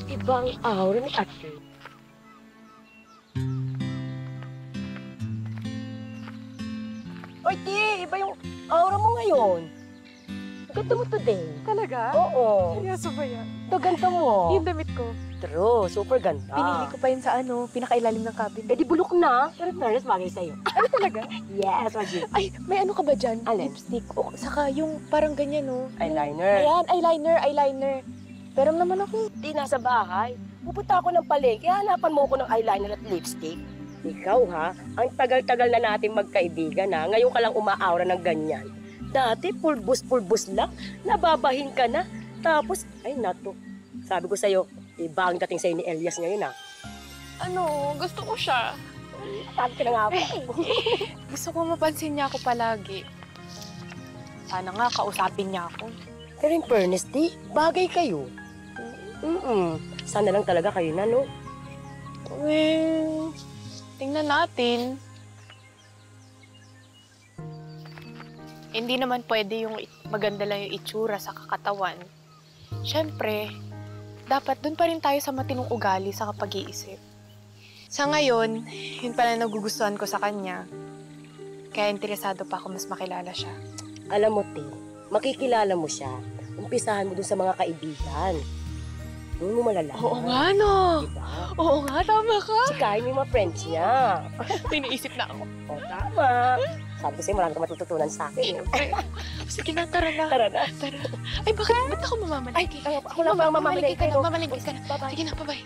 Ibang aura ni Ate. Oy, Ti! Iba yung aura mo ngayon. Ganda mo today. Talaga? Oo. Seryoso ba yan? Ito, ganda mo. Yung damit ko. True, super ganda. Pinili ko pa yun sa pinakailalim ng cabin. Eh di bulok na. Pero fairness, bagay sa'yo. Ano talaga? Yes, Wajid. Ay, may ano ka ba dyan? Alin? Lipstick. O, saka yung parang ganyan, no? Eyeliner. Ayan, eyeliner. Pero naman ako. Di nasa bahay. Pupunta ako ng palengke, hanapan mo ako ng eyeliner at lipstick. Ikaw ha, ang tagal-tagal na natin magkaibigan ha. Ngayon ka lang umaaura ng ganyan. Dati, pulbus lang. Nababahin ka na. Tapos, ay nato. Sabi ko sa'yo, iba ang dating sa'yo ni Elias ngayon ha. Ano, gusto ko siya. Sabi ka na nga ba? Gusto ko mapansin niya ako palagi. Sana nga, kausapin niya ako. Pero in fairness, di, bagay kayo. Sana lang talaga kayo na, no? Well, tingnan natin. Hindi naman pwede yung maganda lang yung itsura sa kakatawan. Siyempre, dapat dun pa rin tayo sa matinong ugali sa kapag-iisip. Sa ngayon, yun pala nagugustuhan ko sa kanya. Kaya interesado pa ako mas makilala siya. Alam mo, Te, makikilala mo siya. Umpisahan mo dun sa mga kaibigan. Doon mo malalaman. Oo nga, no? Diba? Oo nga, tama ka. Sikahin mo yung mga friends niya. Tiniisip na ako. O, tama. Sabi ko sa'yo, marami ka matututunan sa akin. Sige na, tara na. Tara na. Tara. Ay, bakit? Ba't ako mamamaliki? Ako lang ba ang mamamaliki? Mamamaliki ka na. Bye-bye. Sige na, bye-bye.